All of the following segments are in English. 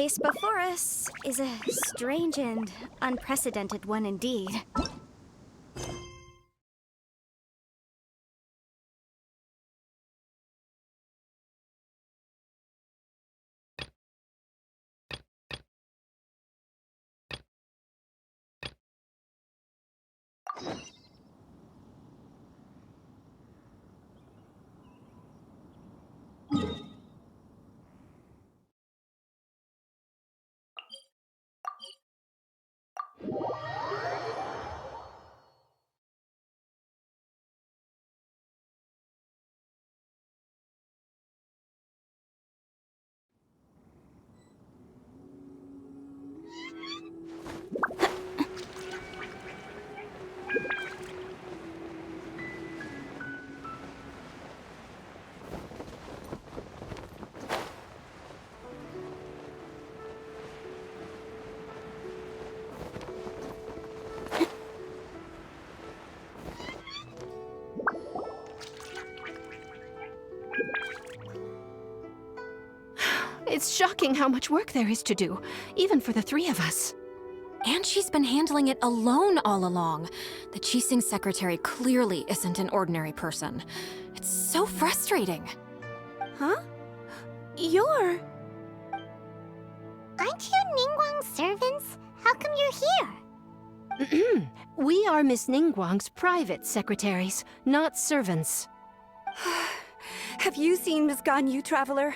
case before us is a strange and unprecedented one indeed. It's shocking how much work there is to do, even for the three of us. And she's been handling it alone all along. The Qixing secretary clearly isn't an ordinary person. It's so frustrating. Huh? You're... Aren't you Ningguang's servants? How come you're here? We are Miss Ningguang's private secretaries, not servants. Have you seen Miss Ganyu, Traveler?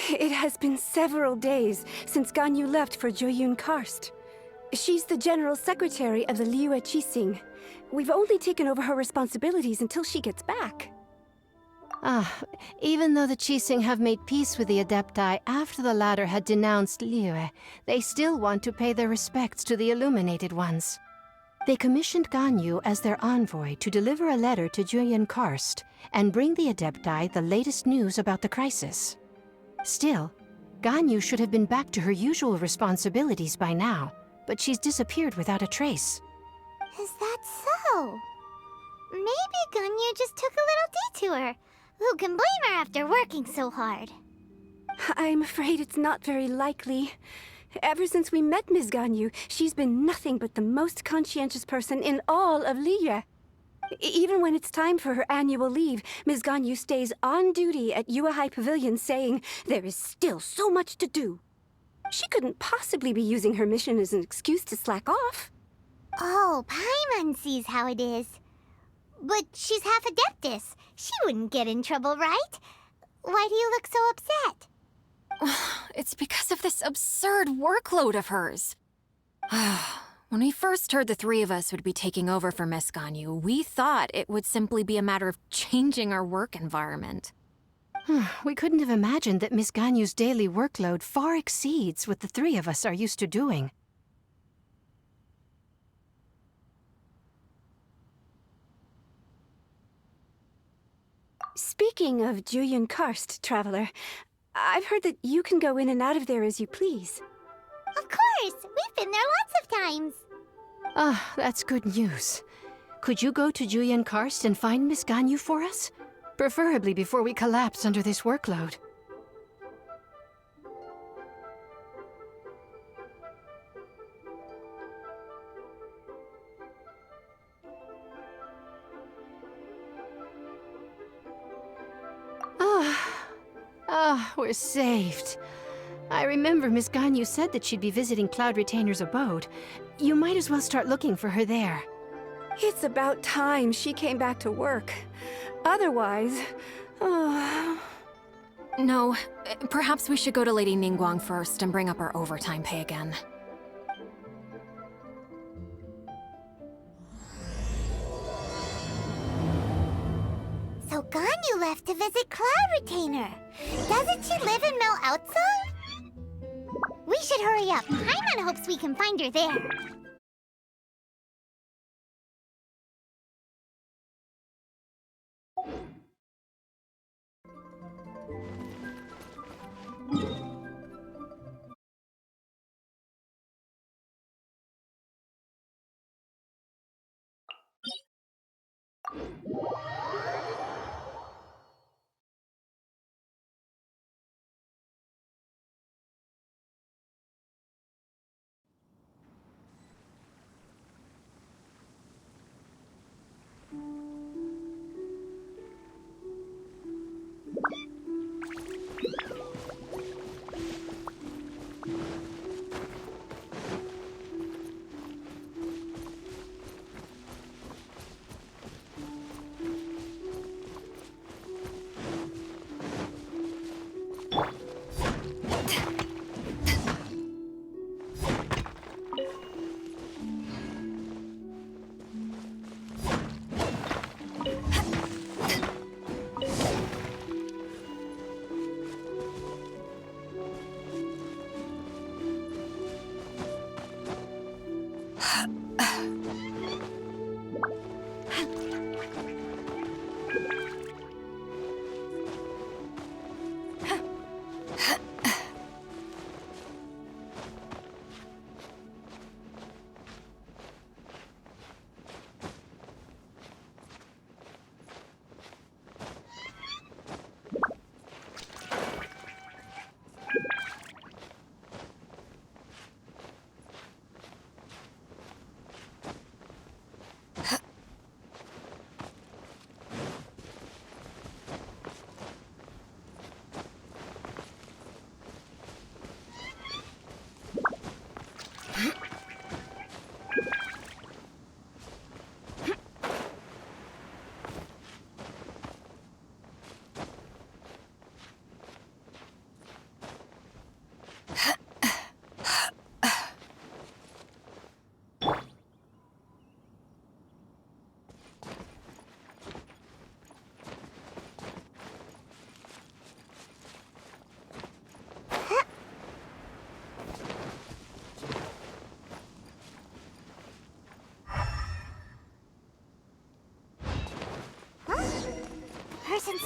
It has been several days since Ganyu left for Jueyun Karst. She's the general secretary of the Liyue Qixing. We've only taken over her responsibilities until she gets back. Even though the Qixing have made peace with the Adepti after the latter had denounced Liyue, they still want to pay their respects to the Illuminated Ones. They commissioned Ganyu as their envoy to deliver a letter to Jueyun Karst and bring the Adepti the latest news about the crisis. Still, Ganyu should have been back to her usual responsibilities by now, but she's disappeared without a trace. Is that so? Maybe Ganyu just took a little detour. Who can blame her after working so hard? I'm afraid it's not very likely. Ever since we met Ms. Ganyu, she's been nothing but the most conscientious person in all of Liyue. Even when it's time for her annual leave, Ms. Ganyu stays on duty at Yuehai Pavilion saying there is still so much to do. She couldn't possibly be using her mission as an excuse to slack off. Oh, Paimon sees how it is. But she's half Adeptus. She wouldn't get in trouble, right? Why do you look so upset? It's because of this absurd workload of hers. When we first heard the three of us would be taking over for Miss Ganyu, we thought it would simply be a matter of changing our work environment. We couldn't have imagined that Miss Ganyu's daily workload far exceeds what the three of us are used to doing. Speaking of Jueyun Karst, Traveler, I've heard that you can go in and out of there as you please. Of course! We've been there lots of times! That's good news. Could you go to Jueyun Karst and find Miss Ganyu for us? Preferably before we collapse under this workload. We're saved. I remember Miss Ganyu said that she'd be visiting Cloud Retainer's abode. You might as well start looking for her there. It's about time she came back to work. Otherwise... No, perhaps we should go to Lady Ningguang first and bring up our overtime pay again. So Ganyu left to visit Cloud Retainer. Doesn't she live in Mel Outsong? We should hurry up. Paimon hopes we can find her there.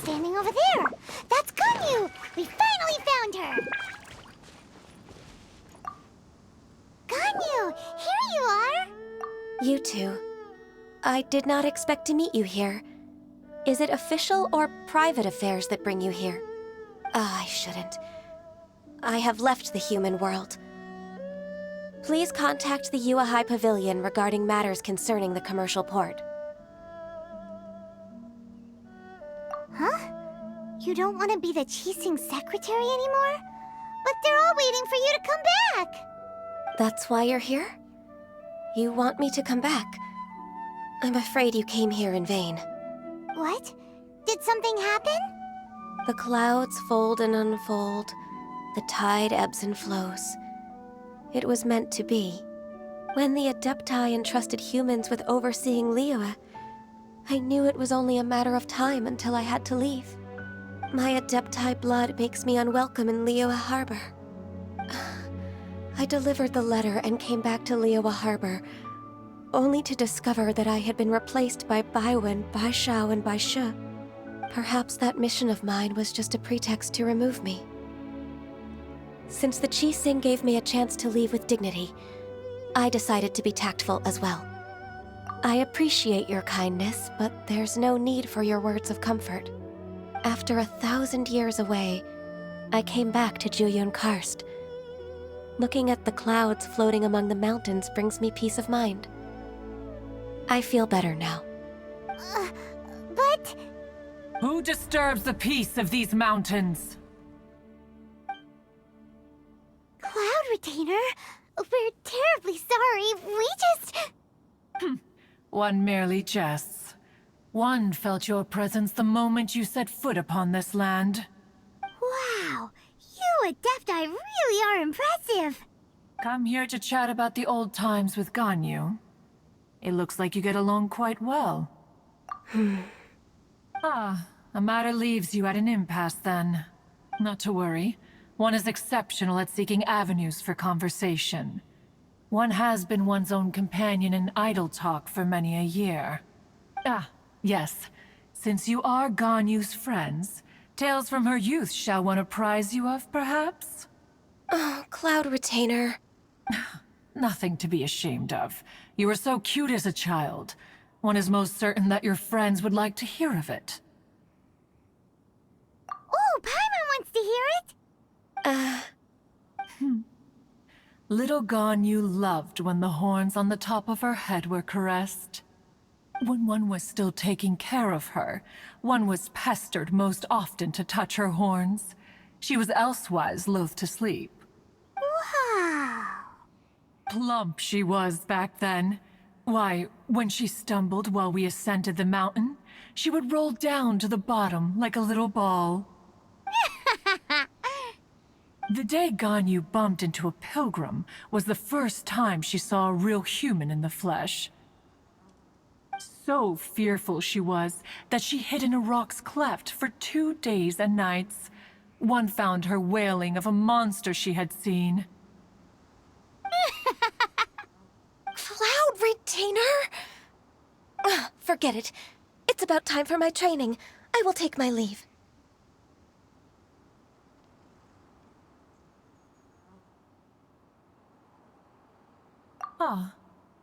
Standing over there. That's Ganyu! We finally found her! Ganyu, here you are! You two. I did not expect to meet you here. Is it official or private affairs that bring you here? I shouldn't. I have left the human world. Please contact the Yua High Pavilion regarding matters concerning the commercial port. Huh? You don't want to be the Qixing secretary anymore? But they're all waiting for you to come back! That's why you're here? You want me to come back? I'm afraid you came here in vain. What? Did something happen? The clouds fold and unfold. The tide ebbs and flows. It was meant to be. When the Adepti entrusted humans with overseeing Liyue, I knew it was only a matter of time until I had to leave. My Adepti blood makes me unwelcome in Liyue Harbor. I delivered the letter and came back to Liyue Harbor, only to discover that I had been replaced by Baiwen, Baishao, and Baishu. Perhaps that mission of mine was just a pretext to remove me. Since the Qixing gave me a chance to leave with dignity, I decided to be tactful as well. I appreciate your kindness, but there's no need for your words of comfort. After 1,000 years away, I came back to Juyun Karst. Looking at the clouds floating among the mountains brings me peace of mind. I feel better now. But... Who disturbs the peace of these mountains? Cloud Retainer? We're terribly sorry. We just... One merely jests. One felt your presence the moment you set foot upon this land. Wow. You Adepti really are impressive. Come here to chat about the old times with Ganyu. It looks like you get along quite well. A matter leaves you at an impasse then. Not to worry. One is exceptional at seeking avenues for conversation. One has been one's own companion in idle talk for many a year. Yes. Since you are Ganyu's friends, tales from her youth shall one apprise you of, perhaps? Oh, Cloud Retainer. Nothing to be ashamed of. You were so cute as a child. One is most certain that your friends would like to hear of it. Oh, Paimon wants to hear it! Little Ganyu loved when the horns on the top of her head were caressed. When one was still taking care of her, one was pestered most often to touch her horns. She was elsewise loath to sleep. Wow. Plump she was back then. Why, when she stumbled while we ascended the mountain, she would roll down to the bottom like a little ball. The day Ganyu bumped into a pilgrim was the first time she saw a real human in the flesh. So fearful she was that she hid in a rock's cleft for 2 days and nights. One found her wailing of a monster she had seen. Cloud Retainer? Forget it. It's about time for my training. I will take my leave.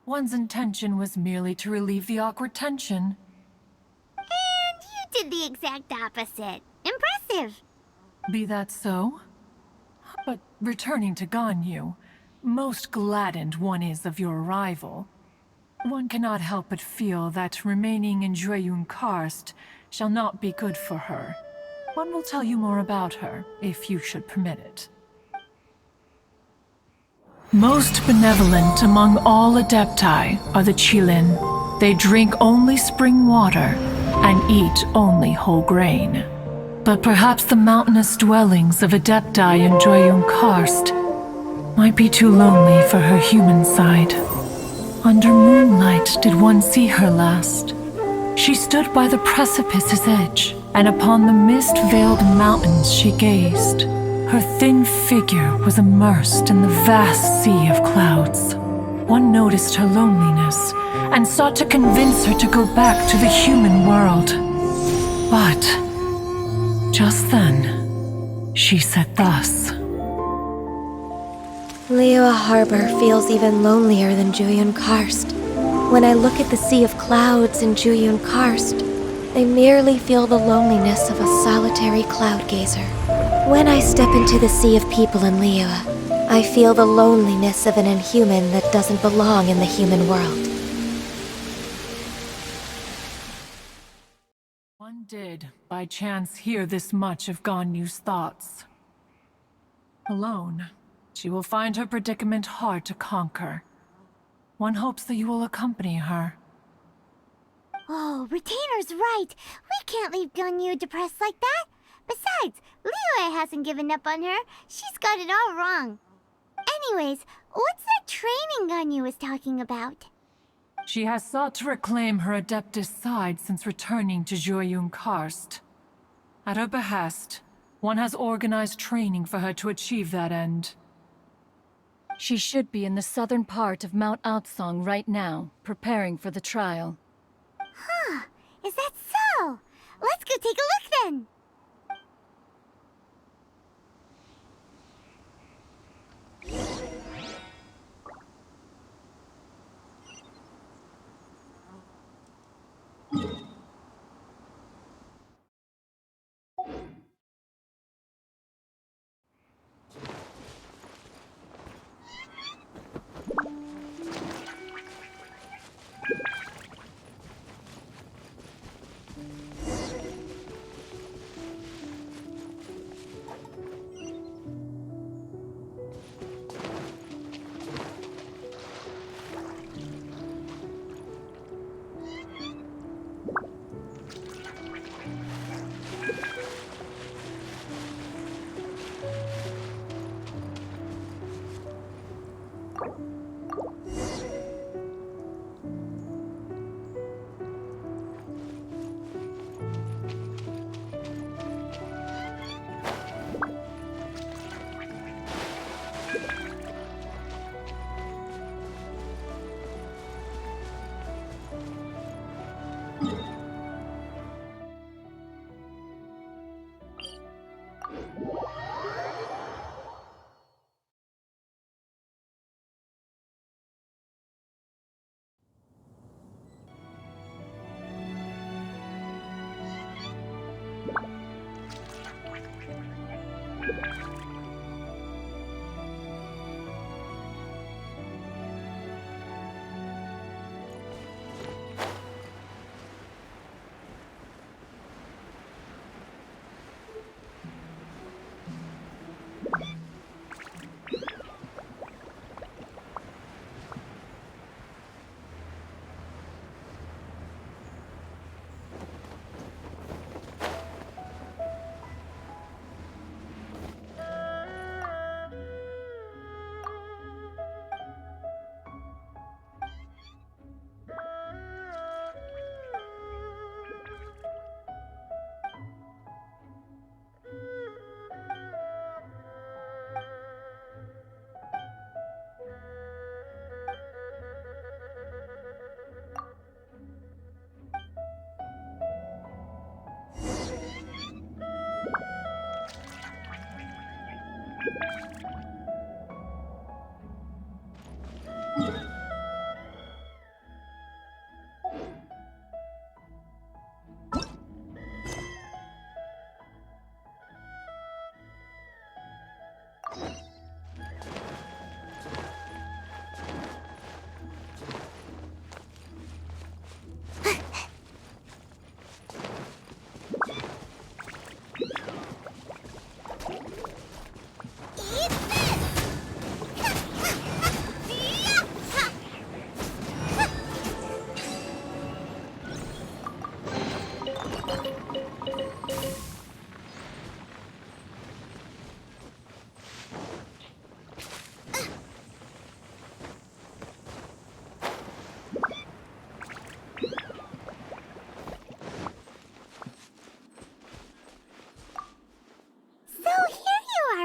One's intention was merely to relieve the awkward tension. And you did the exact opposite. Impressive. Be that so? But returning to Ganyu, most gladdened one is of your arrival. One cannot help but feel that remaining in Juyun Karst shall not be good for her. One will tell you more about her, if you should permit it. Most benevolent among all Adepti are the Qilin. They drink only spring water and eat only whole grain. But perhaps the mountainous dwellings of Adepti in Juyun Karst might be too lonely for her human side. Under moonlight did one see her last. She stood by the precipice's edge, and upon the mist-veiled mountains she gazed. Her thin figure was immersed in the vast sea of clouds. One noticed her loneliness and sought to convince her to go back to the human world. But Just then, she said thus. Liyue Harbor feels even lonelier than Juyun Karst. When I look at the sea of clouds in Juyun Karst, I merely feel the loneliness of a solitary cloud gazer. When I step into the sea of people in Liyue, I feel the loneliness of an inhuman that doesn't belong in the human world. One did, by chance, hear this much of Ganyu's thoughts. Alone, she will find her predicament hard to conquer. One hopes that you will accompany her. Oh, Retainer's right. We can't leave Ganyu depressed like that. Besides, Liyue hasn't given up on her. She's got it all wrong. Anyways, what's that training Ganyu was talking about? She has sought to reclaim her Adeptus side since returning to Juyun Karst. At her behest, one has organized training for her to achieve that end. She should be in the southern part of Mount Aotsong right now, preparing for the trial. Huh, is that so? Let's go take a look then.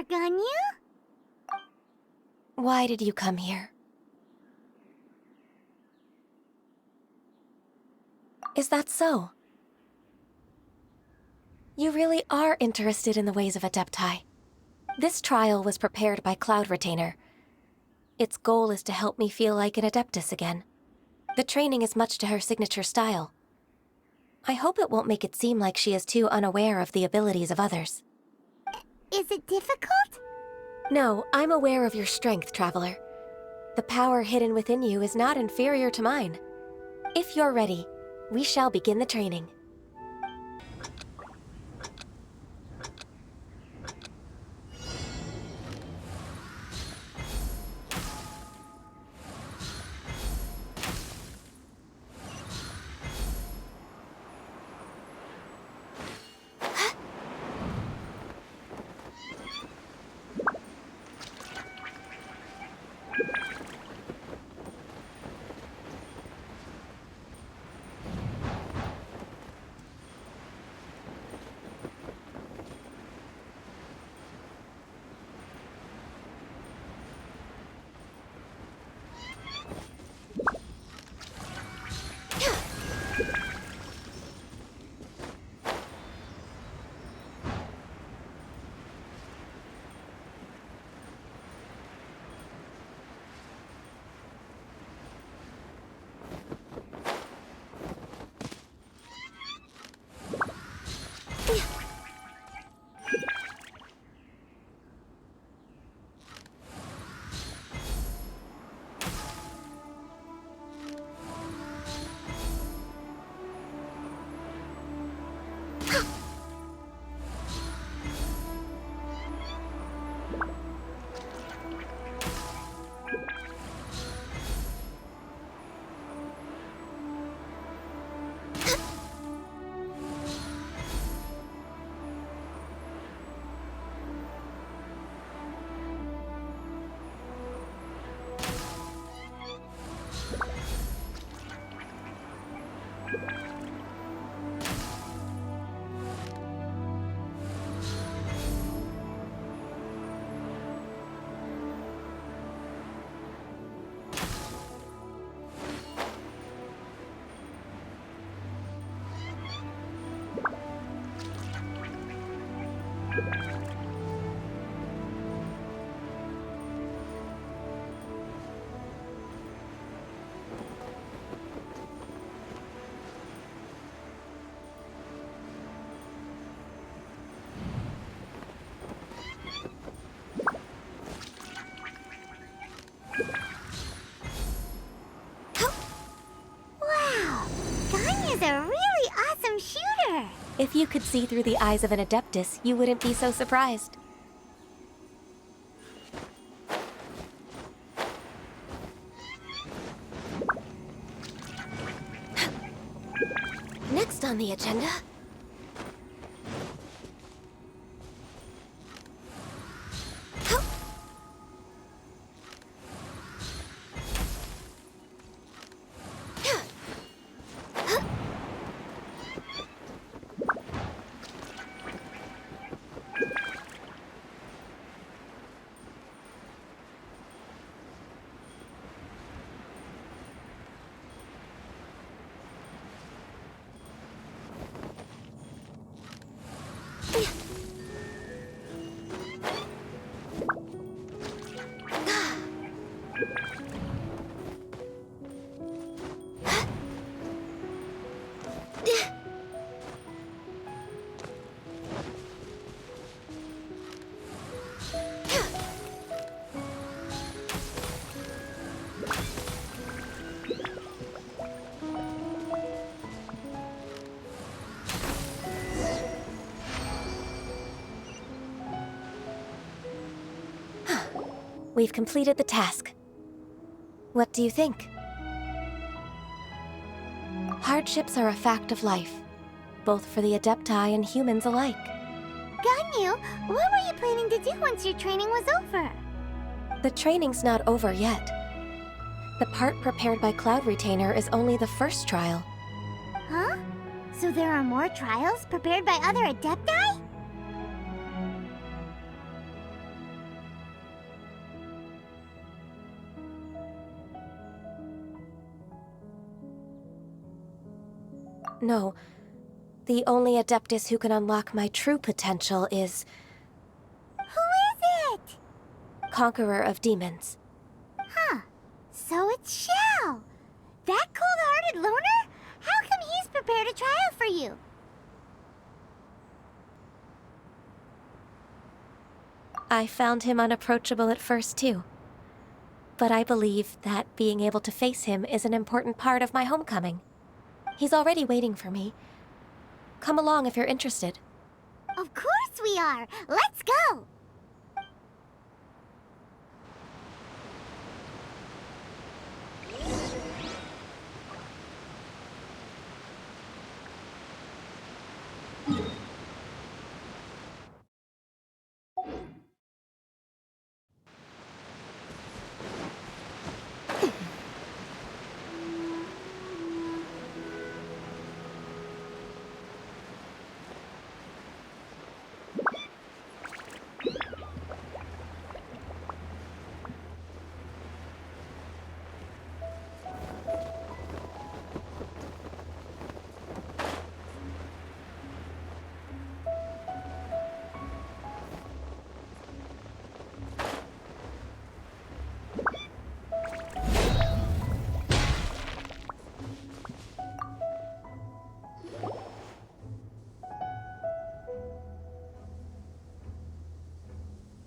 Ganyu? Why did you come here? Is that so? You really are interested in the ways of Adepti. This trial was prepared by Cloud Retainer. Its goal is to help me feel like an Adeptus again. The training is much to her signature style. I hope it won't make it seem like she is too unaware of the abilities of others. Is it difficult? No, I'm aware of your strength, Traveler. The power hidden within you is not inferior to mine. If you're ready, we shall begin the training. Wow! Ganyu's a really awesome shooter! If you could see through the eyes of an Adeptus, you wouldn't be so surprised. Next on the agenda... We've completed the task. What do you think? Hardships are a fact of life, both for the Adepti and humans alike. Ganyu, what were you planning to do once your training was over? The training's not over yet. The part prepared by Cloud Retainer is only the first trial. Huh? So there are more trials prepared by other Adepti? No, the only Adeptus who can unlock my true potential is Who is it? Conqueror of Demons. Huh. So it's Shao. That cold-hearted loner? How come he's prepared a trial for you? I found him unapproachable at first, too. But I believe that being able to face him is an important part of my homecoming. He's already waiting for me. Come along if you're interested. Of course we are. Let's go.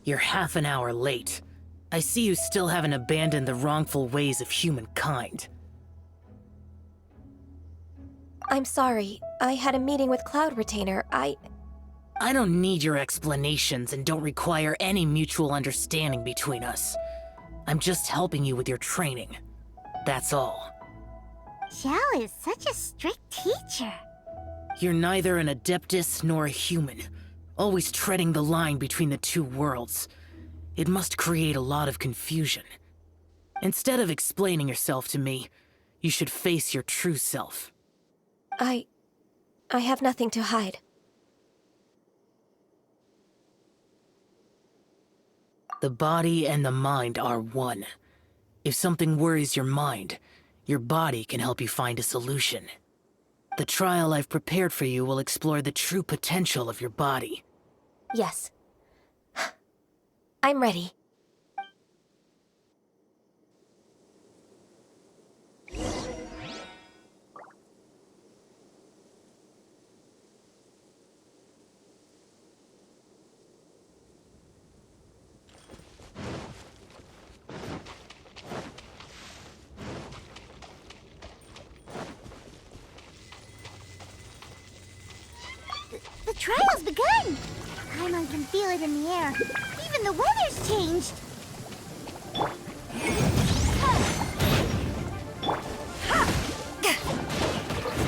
You're half an hour late. I see you still haven't abandoned the wrongful ways of humankind. I'm sorry. I had a meeting with Cloud Retainer. I don't need your explanations and don't require any mutual understanding between us. I'm just helping you with your training. That's all. Xiao is such a strict teacher. You're neither an Adeptus nor a human, always treading the line between the two worlds. It must create a lot of confusion. Instead of explaining yourself to me, you should face your true self. I have nothing to hide. The body and the mind are one. If something worries your mind, your body can help you find a solution. The trial I've prepared for you will explore the true potential of your body. Yes. I'm ready. The trial's begun! Paimon can feel it in the air. Even the weather's changed.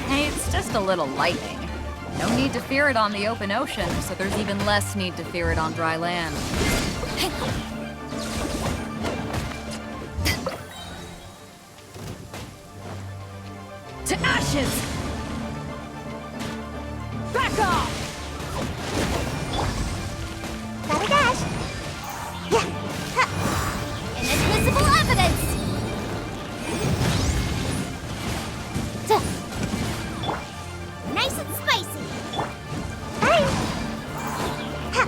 Hey, it's just a little lightning. No need to fear it on the open ocean, so there's even less need to fear it on dry land. To ashes! Back off! Gotta dash. Yeah. Ha. Inadmissible evidence! Nice and spicy. Hey. Ha.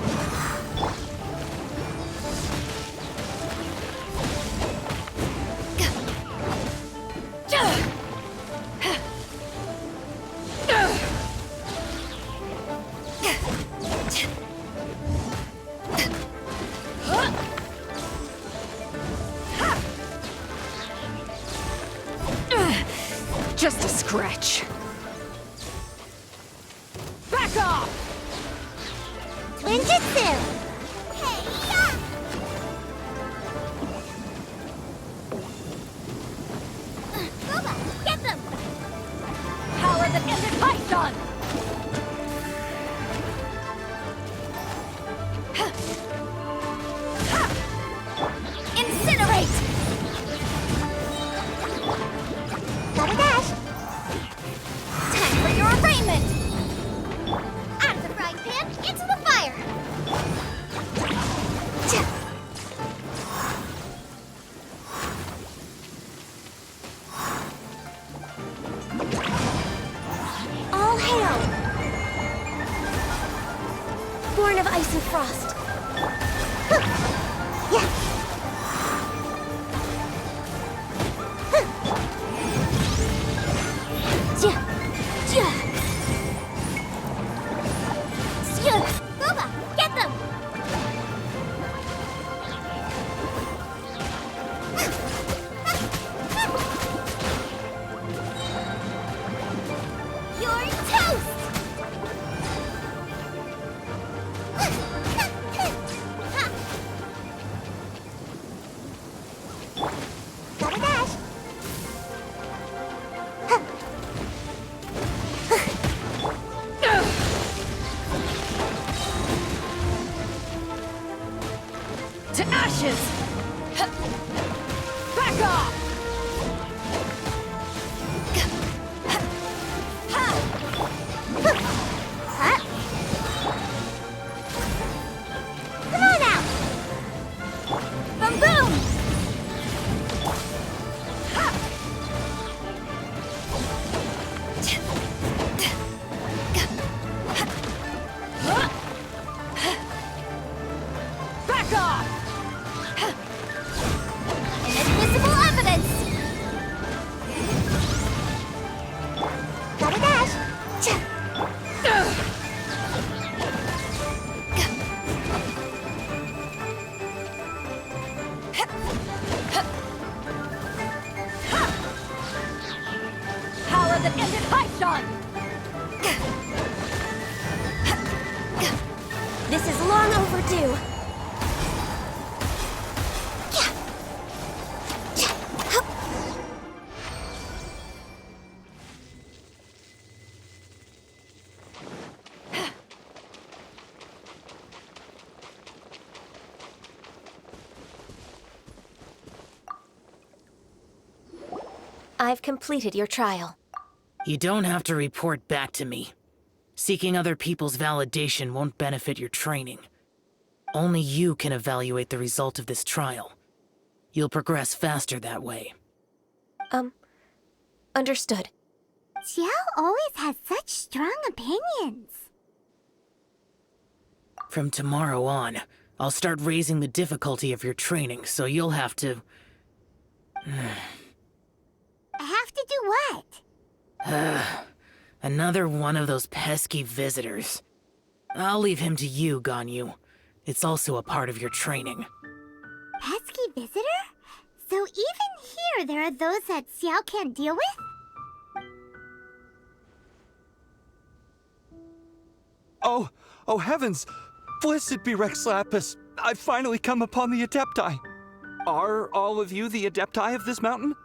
Just a scratch. Back off! Ninjutsu! Hey, yeah! Robot, get them! Power that ended Python! Incinerate! Gotta dash! Time for your arraignment! Out of the frying pan, into the fire! All hail born of ice and frost. Boba, get them! You're toast! Gotta dash! To ashes! Back off! Come on out! Boom boom! Back off! Invisible evidence! Gotta dash! Power that ended Haishan! This is long overdue. I've completed your trial. You don't have to report back to me. Seeking other people's validation won't benefit your training. Only you can evaluate the result of this trial. You'll progress faster that way. Understood. Xiao always has such strong opinions. From tomorrow on, I'll start raising the difficulty of your training, so you'll have to... I have to do what? Another one of those pesky visitors. I'll leave him to you, Ganyu. It's also a part of your training. Pesky visitor? So even here there are those that Xiao can't deal with? Oh heavens! Blessed be Rex Lapis! I've finally come upon the Adepti! Are all of you the Adepti of this mountain?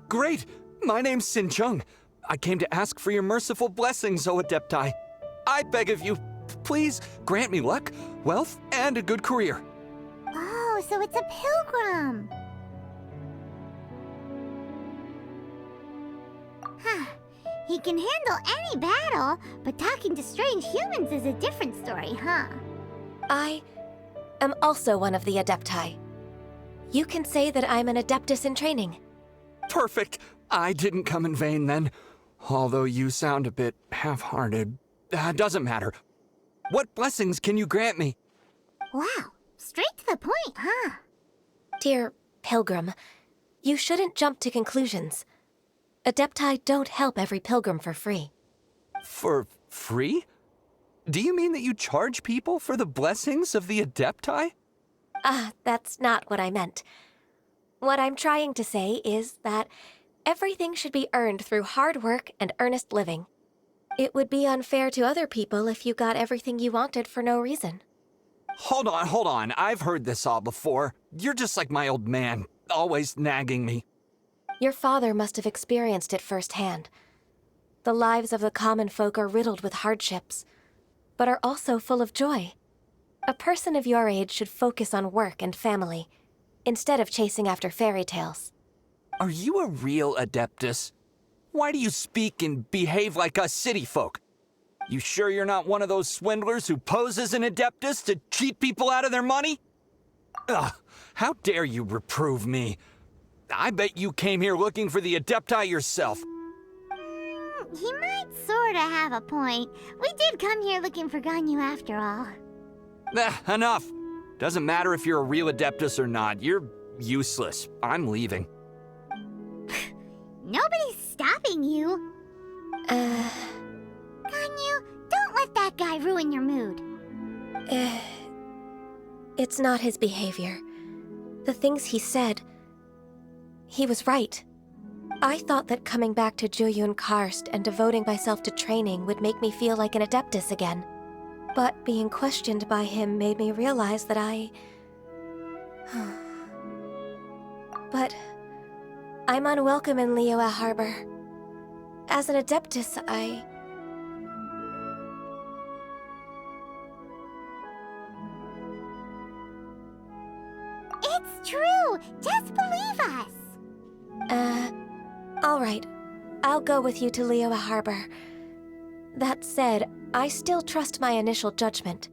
Great! My name's Sin Chung. I came to ask for your merciful blessings, O Adepti. I beg of you, please grant me luck, wealth, and a good career. Oh, so it's a pilgrim. Huh. He can handle any battle, but talking to strange humans is a different story, huh? I am also one of the Adepti. You can say that I'm an Adeptus in training. Perfect! I didn't come in vain then. Although you sound a bit half-hearted. Doesn't matter. What blessings can you grant me? Wow, straight to the point, huh? Dear Pilgrim, you shouldn't jump to conclusions. Adepti don't help every pilgrim for free. For free? Do you mean that you charge people for the blessings of the Adepti? That's not what I meant. What I'm trying to say is that everything should be earned through hard work and earnest living. It would be unfair to other people if you got everything you wanted for no reason. Hold on. I've heard this all before. You're just like my old man, always nagging me. Your father must have experienced it firsthand. The lives of the common folk are riddled with hardships, but are also full of joy. A person of your age should focus on work and family, instead of chasing after fairy tales. Are you a real Adeptus? Why do you speak and behave like us city folk? You sure you're not one of those swindlers who pose as an Adeptus to cheat people out of their money? Ugh, how dare you reprove me? I bet you came here looking for the Adepti yourself. He might sorta have a point. We did come here looking for Ganyu after all. Enough. Doesn't matter if you're a real Adeptus or not. You're useless. I'm leaving. Nobody's stopping you. Ganyu, don't let that guy ruin your mood. It's not his behavior. The things he said, he was right. I thought that coming back to Jueyun Karst and devoting myself to training would make me feel like an Adeptus again. But being questioned by him made me realize that But I'm unwelcome in Liyue Harbor. As an Adeptus, It's true! Just believe us! Alright. I'll go with you to Liyue Harbor. That said, I still trust my initial judgment.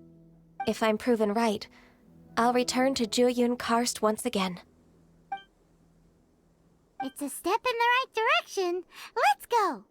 If I'm proven right, I'll return to Jueyun Karst once again. It's a step in the right direction. Let's go!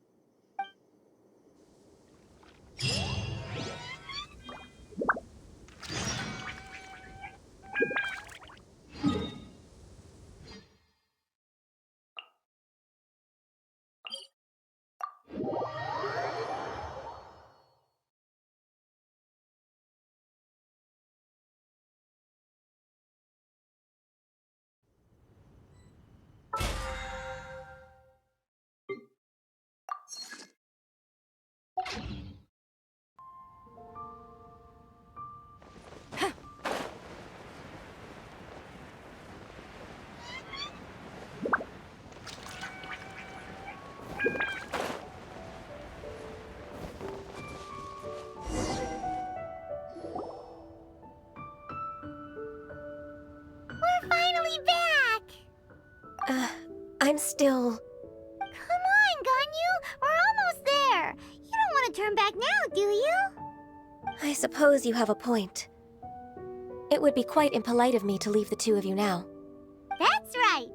We're finally back! I'm still... Come on, Ganyu! We're almost there! You don't want to turn back now, do you? I suppose you have a point. It would be quite impolite of me to leave the two of you now. That's right!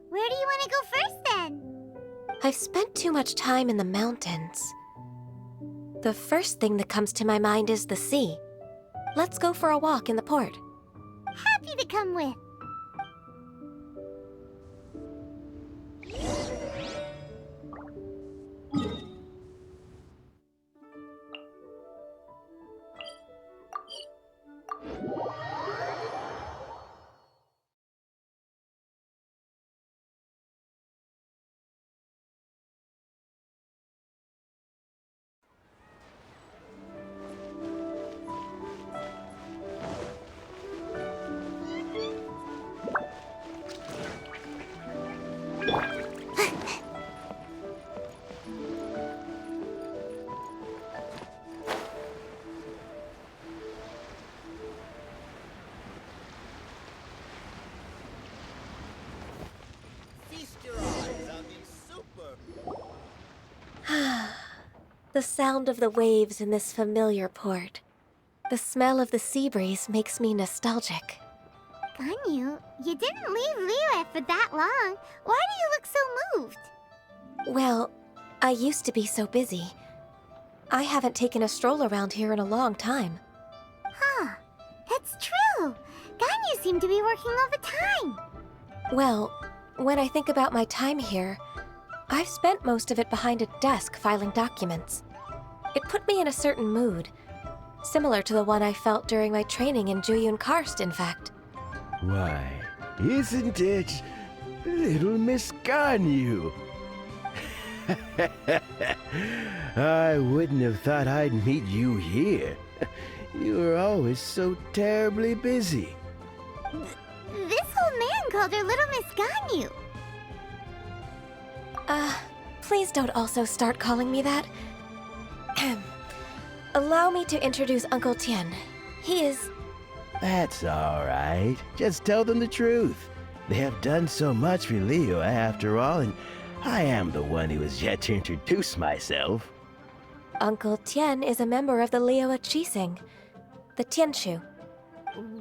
Where do you want to go first, then? I've spent too much time in the mountains. The first thing that comes to my mind is the sea. Let's go for a walk in the port. Happy to come with. The sound of the waves in this familiar port. The smell of the sea breeze makes me nostalgic. Ganyu, you didn't leave Liyue for that long. Why do you look so moved? Well, I used to be so busy. I haven't taken a stroll around here in a long time. Huh. That's true. Ganyu seemed to be working all the time. Well, when I think about my time here, I've spent most of it behind a desk filing documents. It put me in a certain mood, similar to the one I felt during my training in Jueyun Karst, in fact. Why, isn't it little Miss Ganyu? I wouldn't have thought I'd meet you here. You were always so terribly busy. This old man called her Little Miss Ganyu. Please don't also start calling me that. Allow me to introduce Uncle Tien. He is... That's all right. Just tell them the truth. They have done so much for Liyue after all, and I am the one who has yet to introduce myself. Uncle Tien is a member of the Liyue Qixing, the Tianshu.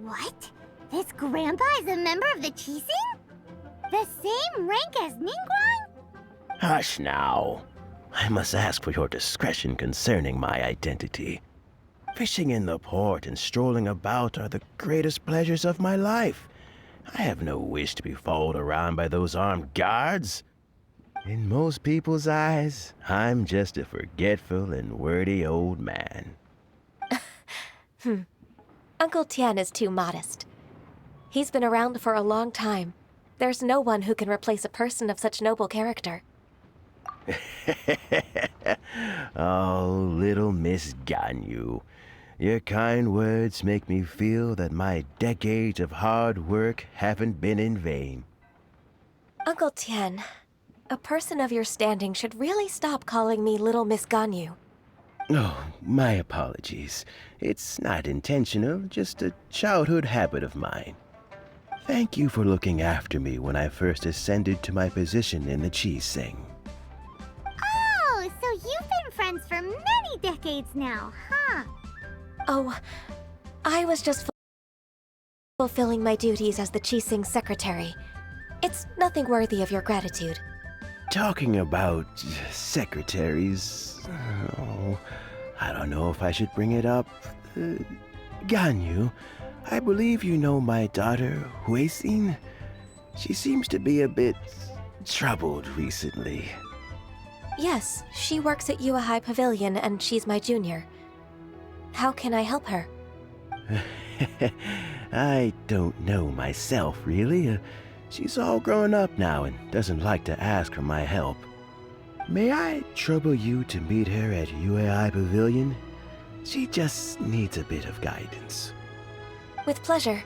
What? This grandpa is a member of the Qixing? The same rank as Ningguang? Hush now. I must ask for your discretion concerning my identity. Fishing in the port and strolling about are the greatest pleasures of my life. I have no wish to be followed around by those armed guards. In most people's eyes, I'm just a forgetful and wordy old man. Uncle Tian is too modest. He's been around for a long time. There's no one who can replace a person of such noble character. Oh, little Miss Ganyu. Your kind words make me feel that my decades of hard work haven't been in vain. Uncle Tian, a person of your standing should really stop calling me Little Miss Ganyu. Oh, my apologies. It's not intentional, just a childhood habit of mine. Thank you for looking after me when I first ascended to my position in the cheese sing. Oh, so you've been friends for many decades now, huh? Oh, I was just fulfilling my duties as the Qixing secretary. It's nothing worthy of your gratitude. Talking about secretaries... Oh, I don't know if I should bring it up. Ganyu, I believe you know my daughter, Huixin. She seems to be a bit troubled recently. Yes, she works at Yua High Pavilion and she's my junior. How can I help her? I don't know myself, really. She's all grown up now and doesn't like to ask for my help. May I trouble you to meet her at UAI Pavilion? She just needs a bit of guidance. With pleasure.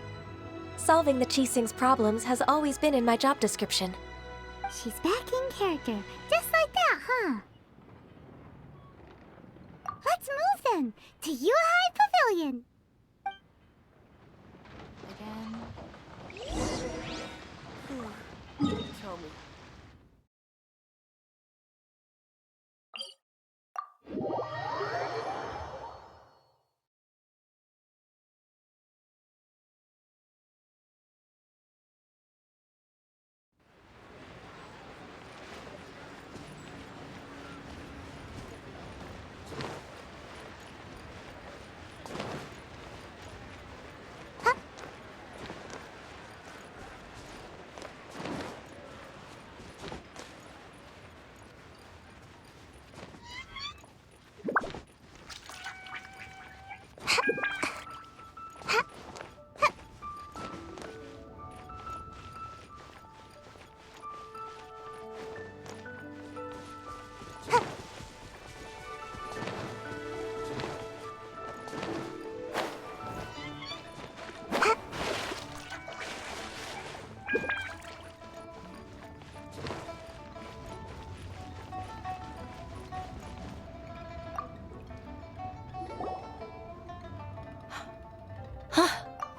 Solving the Qixing's problems has always been in my job description. She's back in character, just like that, huh? Let's move then, to Yuhai Pavilion. Show me.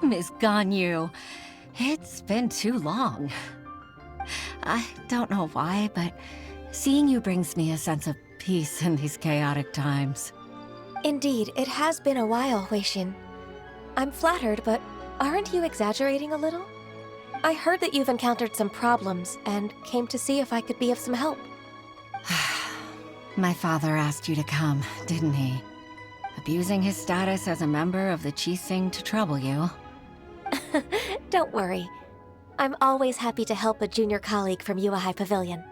Miss Ganyu, it's been too long. I don't know why, but seeing you brings me a sense of peace in these chaotic times. Indeed, it has been a while, Huixin. I'm flattered, but aren't you exaggerating a little? I heard that you've encountered some problems and came to see if I could be of some help. My father asked you to come, didn't he? Abusing his status as a member of the Qixing to trouble you. Don't worry. I'm always happy to help a junior colleague from Yua High Pavilion.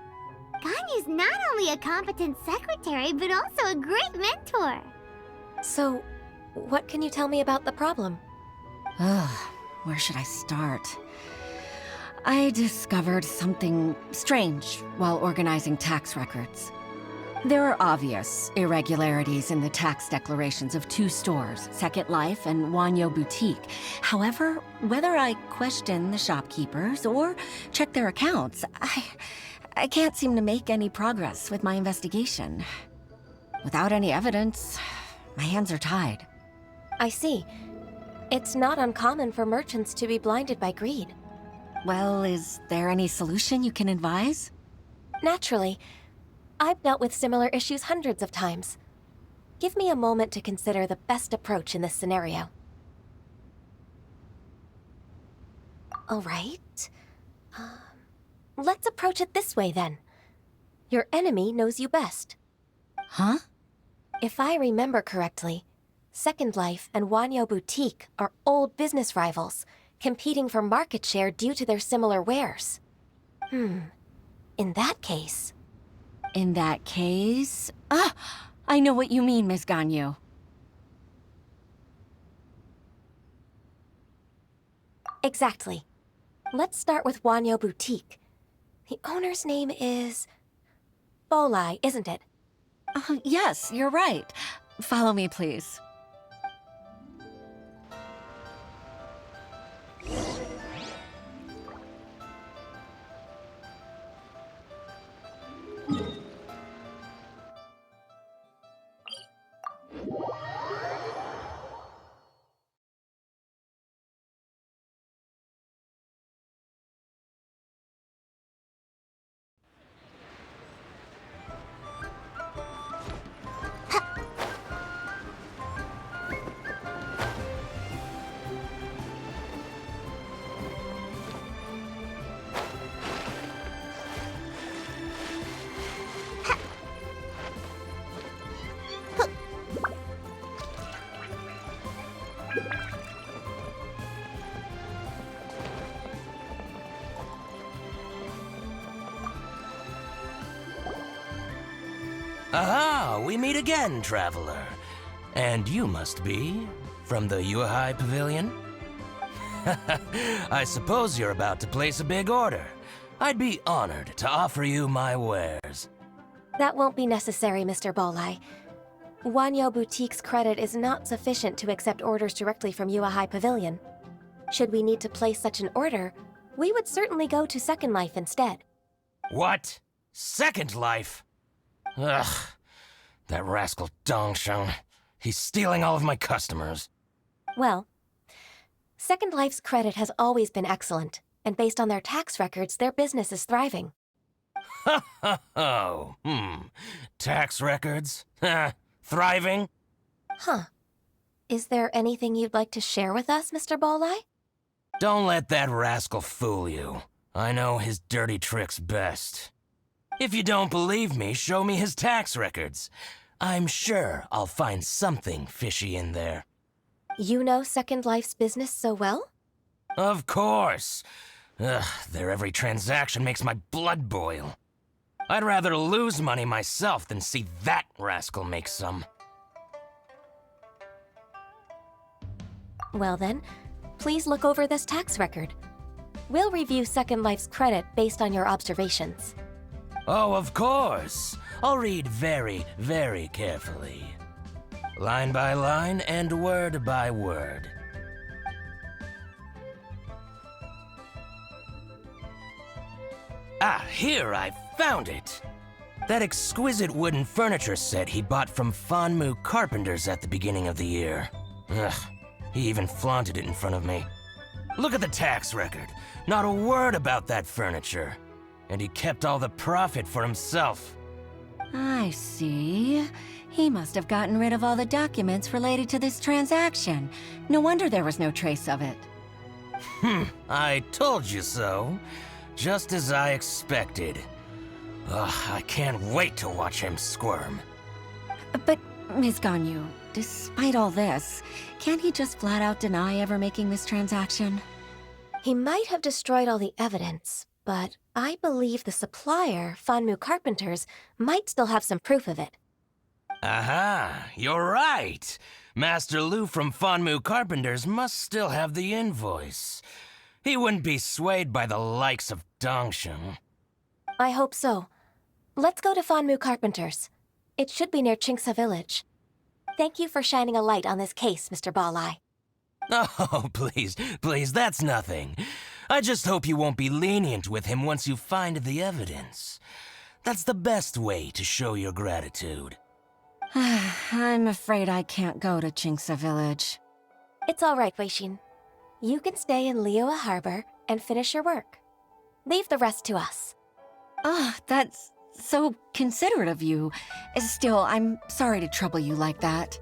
Ganyu's not only a competent secretary, but also a great mentor. So, what can you tell me about the problem? Ugh, where should I start? I discovered something strange while organizing tax records. There are obvious irregularities in the tax declarations of two stores, Second Life and Wanyo Boutique. However, whether I question the shopkeepers or check their accounts, I can't seem to make any progress with my investigation. Without any evidence, my hands are tied. I see. It's not uncommon for merchants to be blinded by greed. Well, is there any solution you can advise? Naturally. I've dealt with similar issues hundreds of times. Give me a moment to consider the best approach in this scenario. All right. Let's approach it this way, then. Your enemy knows you best. Huh? If I remember correctly, Second Life and Wanyo Boutique are old business rivals, competing for market share due to their similar wares. In that case... In that case... Ah! I know what you mean, Miss Ganyu. Exactly. Let's start with Wanyo Boutique. The owner's name is... Bolai, isn't it? Yes, you're right. Follow me, please. Aha! We meet again, traveler. And you must be from the Yuehai Pavilion? I suppose you're about to place a big order. I'd be honored to offer you my wares. That won't be necessary, Mr. Bolai. Wanyo Boutique's credit is not sufficient to accept orders directly from Yuehai Pavilion. Should we need to place such an order, we would certainly go to Second Life instead. What? Second Life? Ugh. That rascal Dongshan. He's stealing all of my customers. Well, Second Life's credit has always been excellent, and based on their tax records, their business is thriving. Oh, Tax records? Thriving? Huh. Is there anything you'd like to share with us, Mr. Bolai? Don't let that rascal fool you. I know his dirty tricks best. If you don't believe me, show me his tax records. I'm sure I'll find something fishy in there. You know Second Life's business so well? Of course. Ugh, their every transaction makes my blood boil. I'd rather lose money myself than see that rascal make some. Well then, please look over this tax record. We'll review Second Life's credit based on your observations. Oh, of course. I'll read very, very carefully. Line by line and word by word. Ah, here, I found it. That exquisite wooden furniture set he bought from Fanmu Carpenters at the beginning of the year. Ugh, he even flaunted it in front of me. Look at the tax record. Not a word about that furniture. And he kept all the profit for himself. I see. He must have gotten rid of all the documents related to this transaction. No wonder there was no trace of it. I told you so. Just as I expected. Ugh, I can't wait to watch him squirm. But, Ms. Ganyu, despite all this, can't he just flat out deny ever making this transaction? He might have destroyed all the evidence, but I believe the supplier, Fanmu Carpenters, might still have some proof of it. Aha, you're right. Master Lu from Fanmu Carpenters must still have the invoice. He wouldn't be swayed by the likes of Dongshan. I hope so. Let's go to Fanmu Carpenters. It should be near Chingsa Village. Thank you for shining a light on this case, Mr. Bolai. Oh, please, that's nothing. I just hope you won't be lenient with him once you find the evidence. That's the best way to show your gratitude. I'm afraid I can't go to Chingsa Village. It's all right, Weishin. You can stay in Liyue Harbor and finish your work. Leave the rest to us. Ah, that's so considerate of you. Still, I'm sorry to trouble you like that.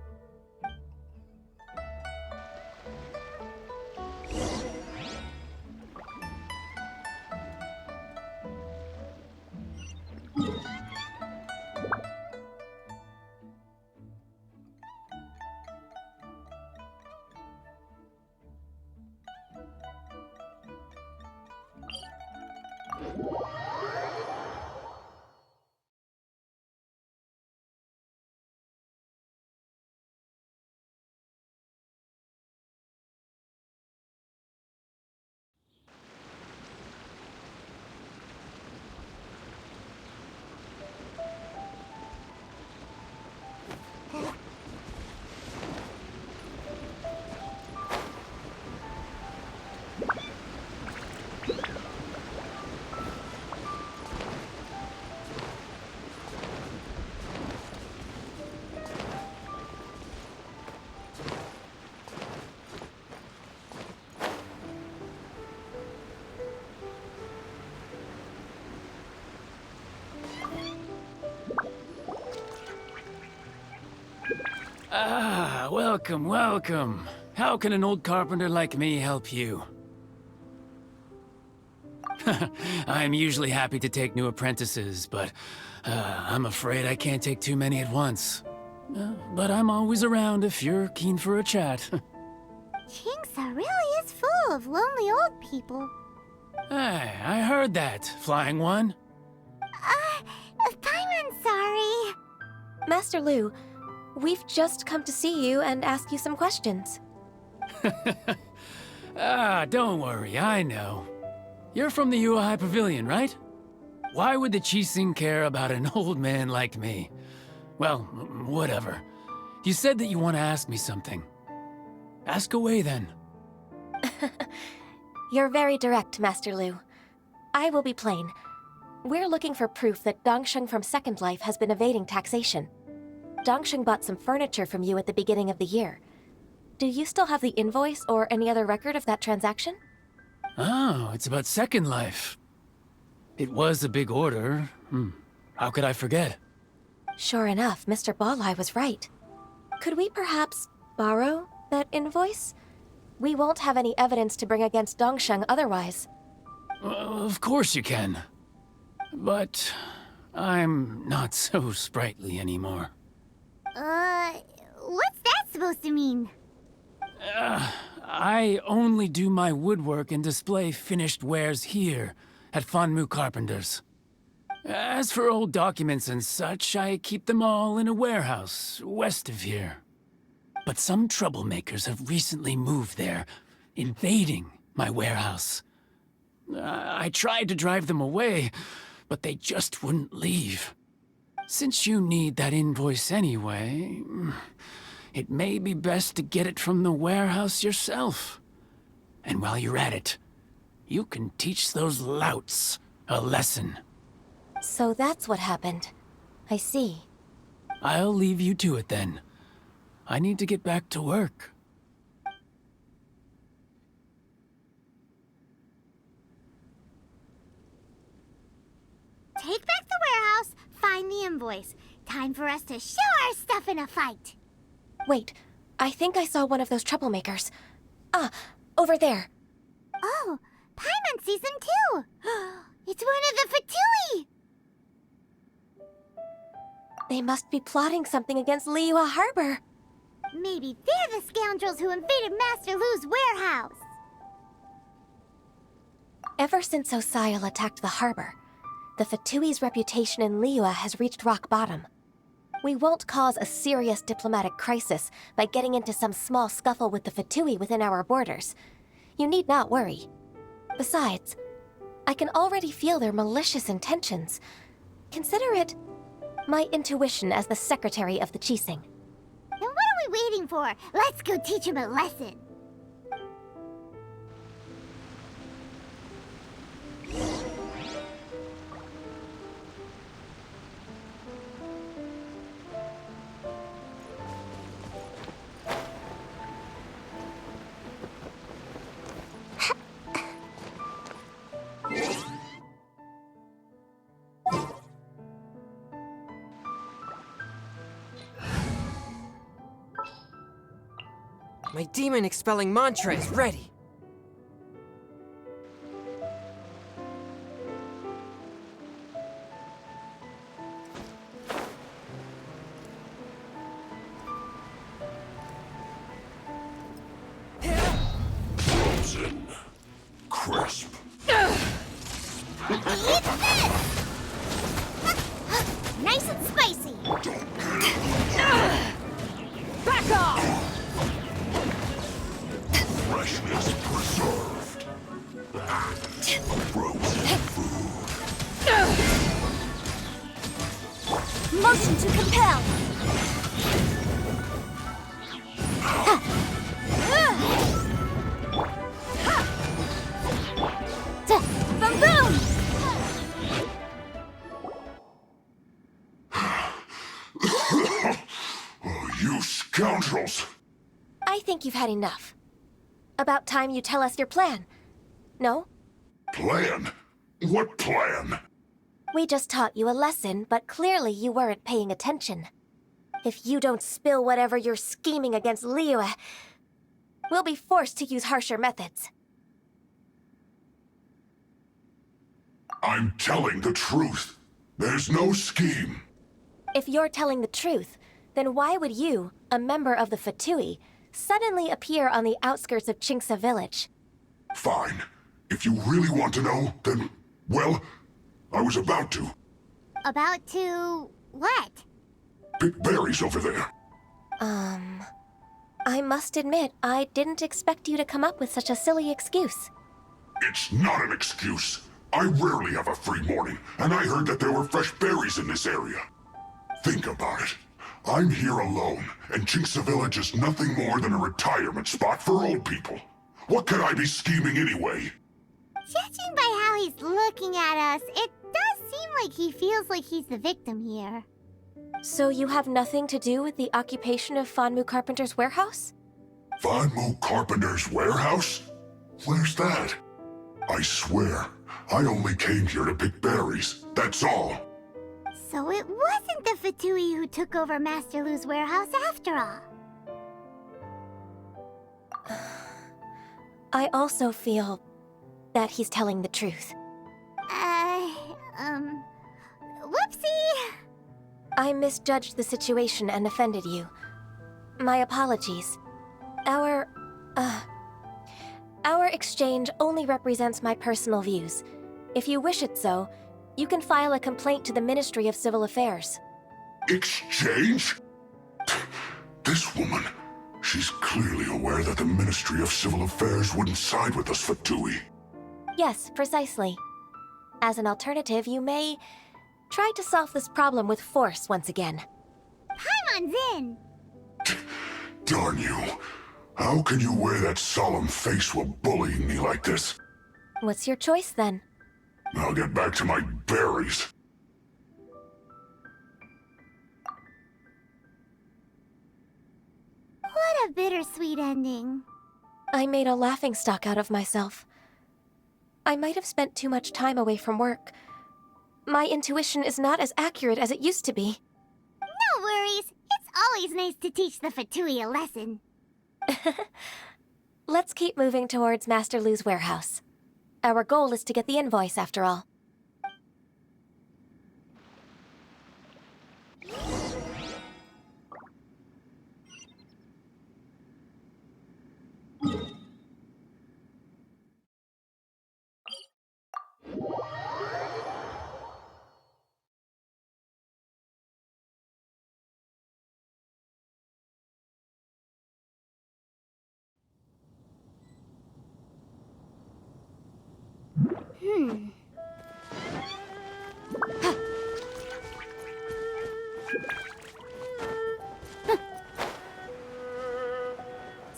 Ah, welcome, welcome. How can an old carpenter like me help you? I'm usually happy to take new apprentices, but I'm afraid I can't take too many at once. But I'm always around if you're keen for a chat. Kingsa really is full of lonely old people. Hey, I heard that, Flying One. Paimon's sorry. Master Lu, we've just come to see you and ask you some questions. Don't worry, I know. You're from the Yuehai Pavilion, right? Why would the Qixing care about an old man like me? Well, whatever. You said that you want to ask me something. Ask away, then. You're very direct, Master Lu. I will be plain. We're looking for proof that Dongsheng from Second Life has been evading taxation. Dongsheng bought some furniture from you at the beginning of the year. Do you still have the invoice or any other record of that transaction? Oh, it's about Second Life. It was a big order. How could I forget? Sure enough, Mr. Balai was right. Could we perhaps borrow that invoice? We won't have any evidence to bring against Dongsheng otherwise. Of course you can. But I'm not so sprightly anymore. What's that supposed to mean? I only do my woodwork and display finished wares here, at Fanmu Carpenters. As for old documents and such, I keep them all in a warehouse, west of here. But some troublemakers have recently moved there, invading my warehouse. I tried to drive them away, but they just wouldn't leave. Since you need that invoice anyway, it may be best to get it from the warehouse yourself. And while you're at it, you can teach those louts a lesson. So that's what happened. I see. I'll leave you to it then. I need to get back to work. Take back the warehouse, find the invoice. Time for us to show our stuff in a fight. Wait, I think I saw one of those troublemakers. Ah, over there. Oh, Paimon sees them too. It's one of the Fatui. They must be plotting something against Liyue Harbor. Maybe they're the scoundrels who invaded Master Lu's warehouse. Ever since Osial attacked the harbor, the Fatui's reputation in Liyue has reached rock bottom. We won't cause a serious diplomatic crisis by getting into some small scuffle with the Fatui within our borders. You need not worry. Besides, I can already feel their malicious intentions. Consider it my intuition as the secretary of the Qixing. Then what are we waiting for? Let's go teach him a lesson. My demon-expelling mantra is ready. Frozen. Crisp. Eat this! Nice and spicy. Back off! Freshness preserved. Frozen food. Motion to compel. Boom boom! You scoundrels! I think you've had enough. About time you tell us your plan. No? Plan? What plan? We just taught you a lesson, but clearly you weren't paying attention. If you don't spill whatever you're scheming against Liyue, we'll be forced to use harsher methods. I'm telling the truth. There's no scheme. If you're telling the truth, then why would you, a member of the Fatui, suddenly appear on the outskirts of Chinksa village? Fine. If you really want to know, then, well, I was about to. About to... what? Pick berries over there. I must admit, I didn't expect you to come up with such a silly excuse. It's not an excuse. I rarely have a free morning, and I heard that there were fresh berries in this area. Think about it. I'm here alone, and Chinksa Village is nothing more than a retirement spot for old people. What could I be scheming anyway? Judging by how he's looking at us, it does seem like he feels like he's the victim here. So you have nothing to do with the occupation of Fanmu Carpenter's warehouse? Fanmu Carpenter's warehouse? Where's that? I swear, I only came here to pick berries, that's all. So it wasn't the Fatui who took over Master Lu's warehouse after all. I also feel that he's telling the truth. Whoopsie! I misjudged the situation and offended you. My apologies. Our exchange only represents my personal views. If you wish it so, you can file a complaint to the Ministry of Civil Affairs. Exchange? This woman, she's clearly aware that the Ministry of Civil Affairs wouldn't side with us, Fatui. Yes, precisely. As an alternative, you may try to solve this problem with force once again. Paimon's in! Darn you. How can you wear that solemn face while bullying me like this? What's your choice, then? I'll get back to my berries. What a bittersweet ending. I made a laughingstock out of myself. I might have spent too much time away from work. My intuition is not as accurate as it used to be. No worries. It's always nice to teach the Fatui a lesson. Let's keep moving towards Master Lu's warehouse. Our goal is to get the invoice, after all.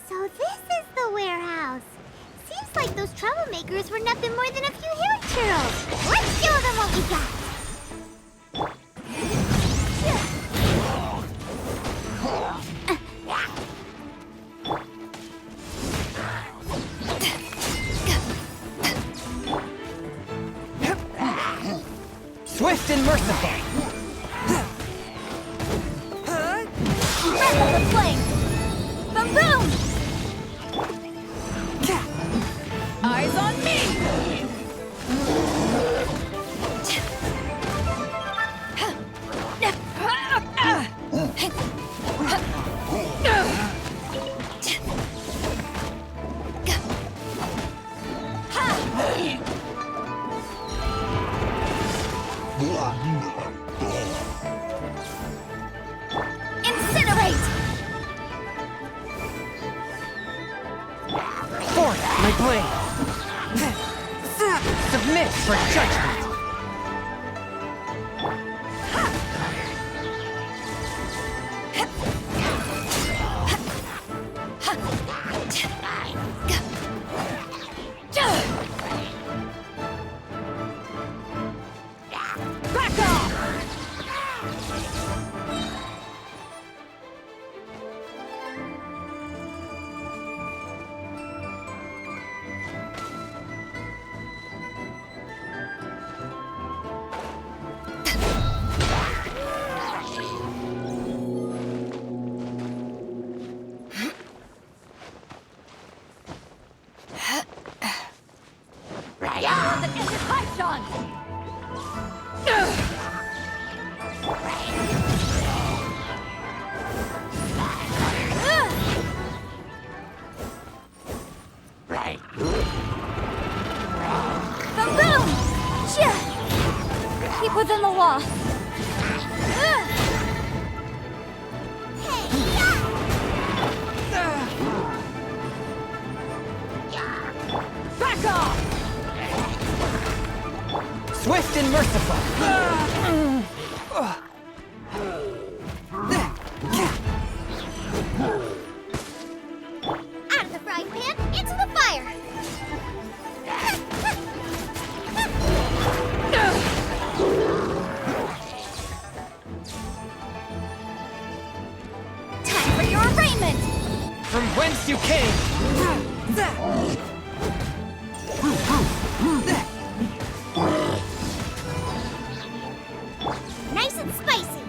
So this is the warehouse. Seems like those troublemakers were nothing more than a few hair churls. Let's show them what we got. Swift and merciful! Breath of the flame! Boom boom! Eyes on me! Incinerate! Forth my blade! Submit for judgment! Back off! law! Back off! Swift and merciful. Out of the frying pan, into the fire! Time for your arraignment! From whence you came! Nice and spicy!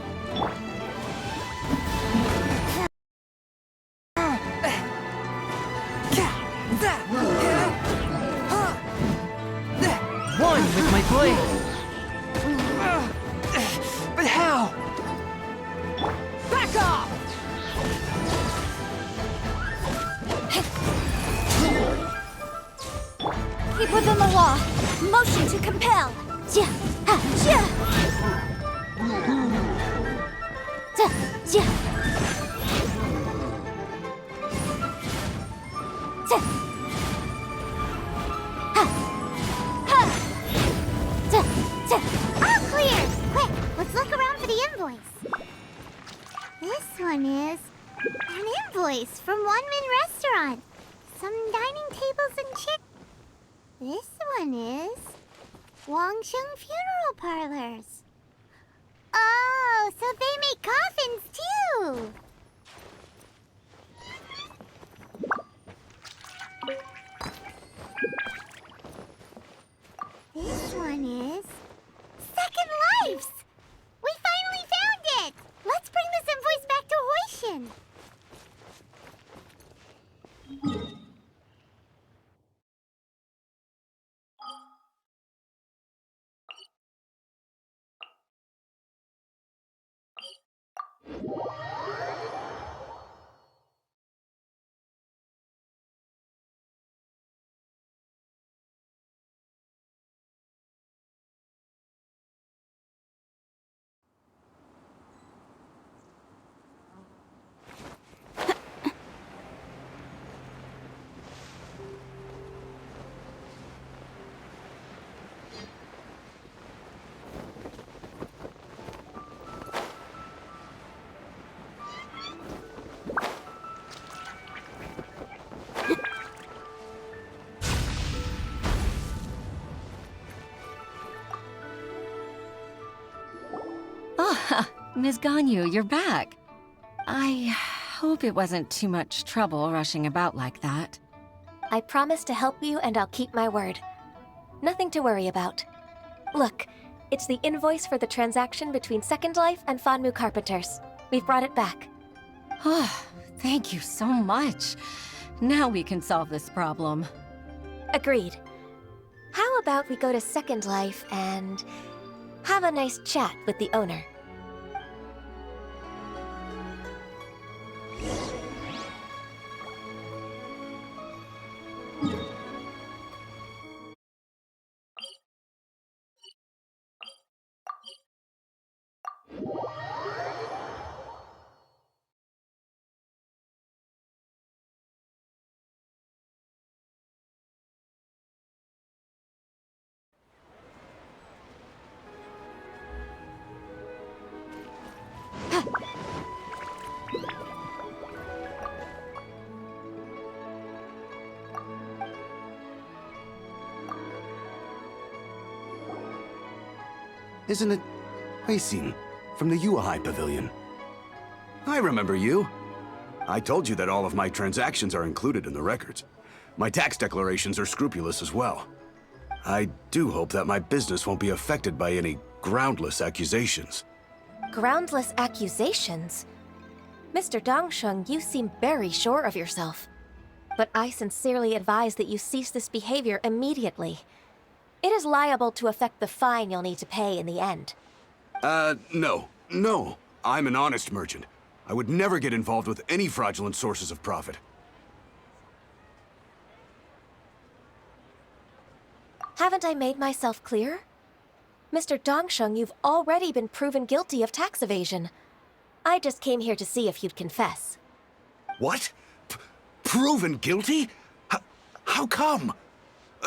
One with my blade! But how? Back off! Keep within the law. Motion to compel. Ja, ha, ja. Ja, ja. Ja. Ha. Ha. Ja, ja. All clear! Quick, let's look around for the invoice. This one is an invoice from One Min Restaurant. Some dining tables and chairs. This one is Wangsheng Funeral Parlors. Oh, so they make coffins too! This one is Second Lives! We finally found it! Let's bring this invoice back to Hoishin. Ms. Ganyu, you're back. I hope it wasn't too much trouble rushing about like that. I promise to help you and I'll keep my word. Nothing to worry about. Look, it's the invoice for the transaction between Second Life and Fanmu Carpenters. We've brought it back. Oh, thank you so much. Now we can solve this problem. Agreed. How about we go to Second Life and have a nice chat with the owner? Isn't it Huixin from the Yuehai Pavilion? I remember you. I told you that all of my transactions are included in the records. My tax declarations are scrupulous as well. I do hope that my business won't be affected by any groundless accusations. Groundless accusations? Mr. Dongsheng, you seem very sure of yourself. But I sincerely advise that you cease this behavior immediately. It is liable to affect the fine you'll need to pay in the end. No. No. I'm an honest merchant. I would never get involved with any fraudulent sources of profit. Haven't I made myself clear? Mr. Dongsheng, you've already been proven guilty of tax evasion. I just came here to see if you'd confess. What? Proven guilty? How come?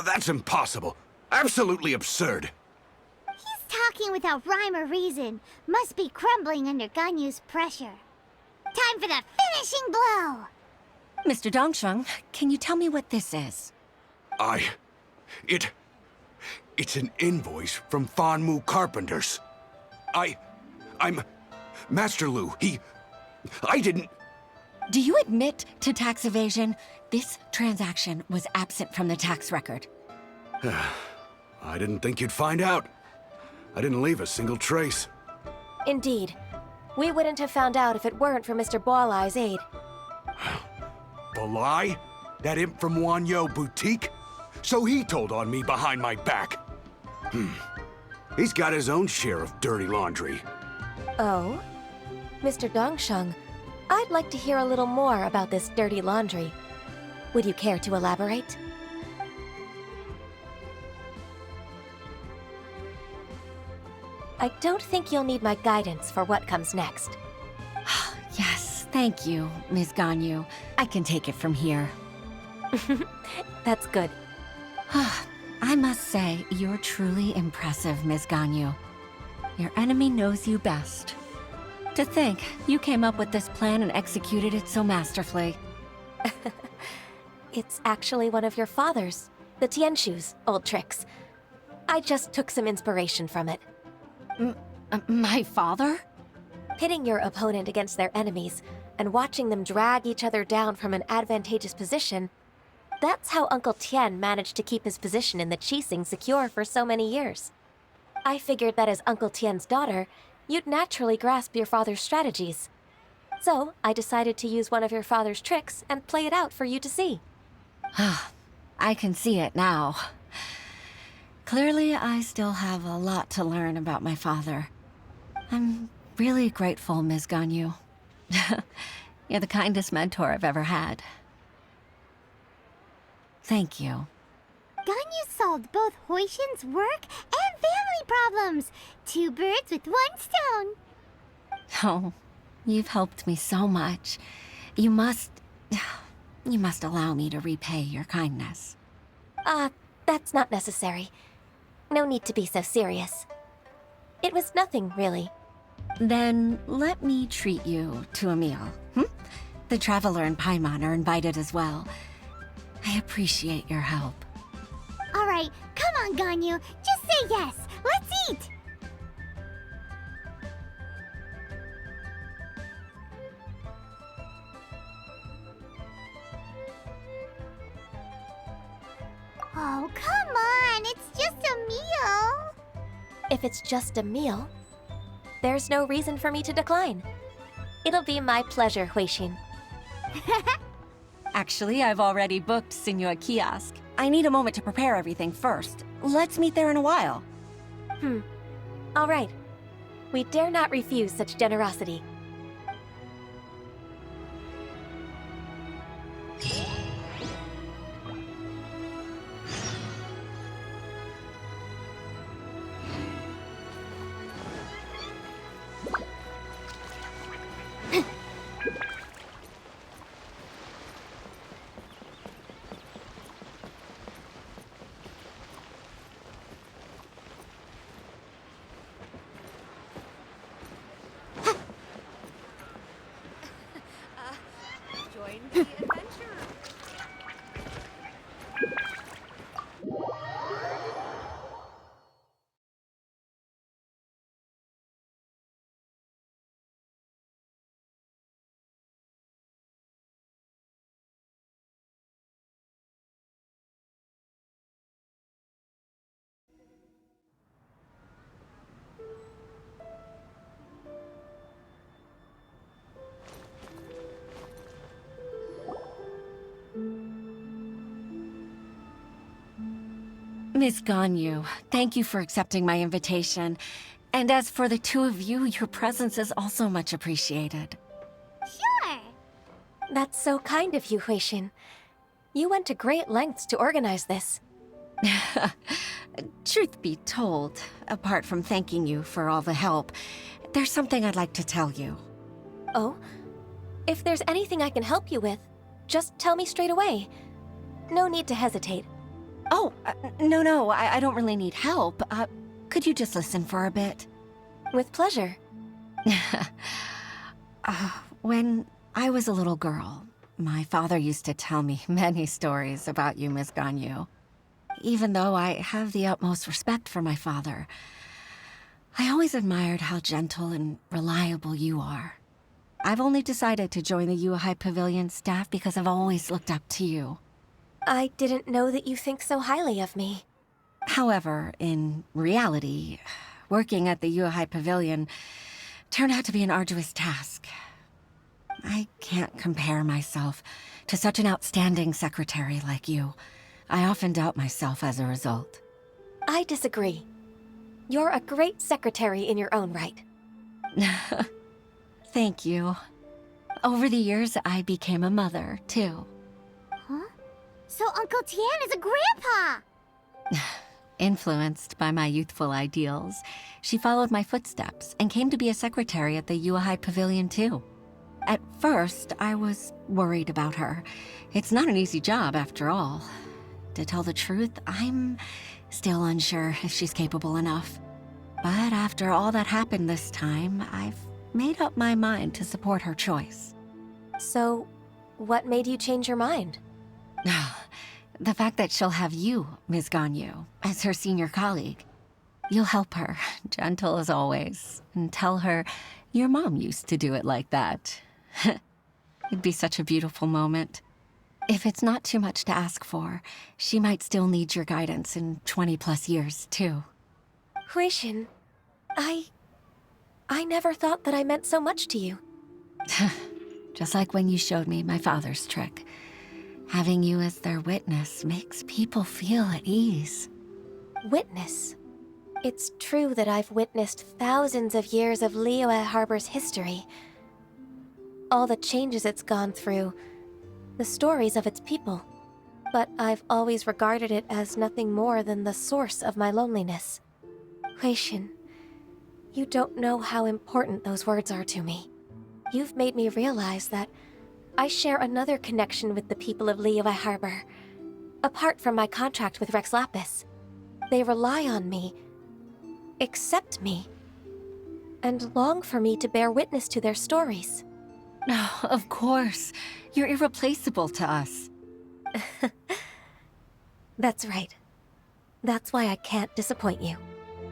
That's impossible. Absolutely absurd. He's talking without rhyme or reason. Must be crumbling under Ganyu's pressure. Time for the finishing blow! Mr. Dongsheng, can you tell me what this is? It's an invoice from Fanmu Carpenters. I'm Master Lu. I didn't... Do you admit to tax evasion? This transaction was absent from the tax record. I didn't think you'd find out. I didn't leave a single trace. Indeed. We wouldn't have found out if it weren't for Mr. Boalai's aid. Boalai? That imp from Wanyo Boutique? So he told on me behind my back. He's got his own share of dirty laundry. Oh? Mr. Dongsheng, I'd like to hear a little more about this dirty laundry. Would you care to elaborate? I don't think you'll need my guidance for what comes next. Yes, thank you, Ms. Ganyu. I can take it from here. That's good. I must say, you're truly impressive, Ms. Ganyu. Your enemy knows you best. To think, you came up with this plan and executed it so masterfully. It's actually one of your father's, the Tianshu's, old tricks. I just took some inspiration from it. My father? Pitting your opponent against their enemies and watching them drag each other down from an advantageous position, that's how Uncle Tian managed to keep his position in the Qixing secure for so many years. I figured that as Uncle Tian's daughter, you'd naturally grasp your father's strategies. So I decided to use one of your father's tricks and play it out for you to see. I can see it now. Clearly, I still have a lot to learn about my father. I'm really grateful, Ms. Ganyu. You're the kindest mentor I've ever had. Thank you. Ganyu solved both Huixin's work and family problems. 2 birds with 1 stone. Oh, you've helped me so much. You must allow me to repay your kindness. That's not necessary. No need to be so serious. It was nothing, really. Then let me treat you to a meal. The Traveler and Paimon are invited as well. I appreciate your help. All right, come on, Ganyu. Just say yes. Let's eat. Oh, come on. It's just a meal. If it's just a meal, there's no reason for me to decline. It'll be my pleasure, Huixin. Actually, I've already booked Senua Kiosk. I need a moment to prepare everything first. Let's meet there in a while. All right. We dare not refuse such generosity. Join the adventure. Ms. Ganyu, thank you for accepting my invitation. And as for the 2 of you, your presence is also much appreciated. Sure. That's so kind of you, Huixin. You went to great lengths to organize this. Truth be told, apart from thanking you for all the help, there's something I'd like to tell you. Oh? If there's anything I can help you with, just tell me straight away. No need to hesitate. Oh, no, I don't really need help. Could you just listen for a bit? With pleasure. When I was a little girl, my father used to tell me many stories about you, Miss Ganyu. Even though I have the utmost respect for my father, I always admired how gentle and reliable you are. I've only decided to join the Yuhai Pavilion staff because I've always looked up to you. I didn't know that you think so highly of me. However, in reality, working at the Yuhai Pavilion turned out to be an arduous task. I can't compare myself to such an outstanding secretary like you. I often doubt myself as a result. I disagree. You're a great secretary in your own right. Thank you. Over the years, I became a mother, too. Huh? So Uncle Tian is a grandpa! Influenced by my youthful ideals, she followed my footsteps and came to be a secretary at the Yuhai Pavilion, too. At first, I was worried about her. It's not an easy job, after all. To tell the truth, I'm still unsure if she's capable enough. But after all that happened this time, I've made up my mind to support her choice. So, what made you change your mind? The fact that she'll have you, Ms. Ganyu, as her senior colleague. You'll help her, gentle as always, and tell her your mom used to do it like that. It'd be such a beautiful moment. If it's not too much to ask for, she might still need your guidance in 20+ years, too. Huixin, I never thought that I meant so much to you. Just like when you showed me my father's trick. Having you as their witness makes people feel at ease. Witness? It's true that I've witnessed thousands of years of Liyue Harbor's history. All the changes it's gone through, the stories of its people. But I've always regarded it as nothing more than the source of my loneliness. Huixin, you don't know how important those words are to me. You've made me realize that I share another connection with the people of Liyue Harbor. Apart from my contract with Rex Lapis, they rely on me, accept me, and long for me to bear witness to their stories. Oh, of course. You're irreplaceable to us. That's right. That's why I can't disappoint you.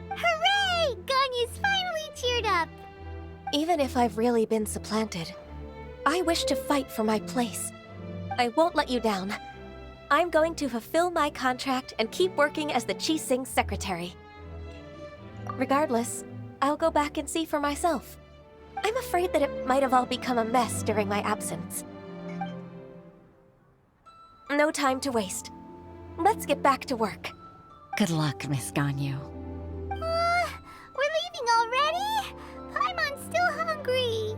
Hooray! Ganyu's finally cheered up! Even if I've really been supplanted, I wish to fight for my place. I won't let you down. I'm going to fulfill my contract and keep working as the Qixing secretary. Regardless, I'll go back and see for myself. I'm afraid that it might have all become a mess during my absence. No time to waste. Let's get back to work. Good luck, Miss Ganyu. We're leaving already? Paimon's still hungry.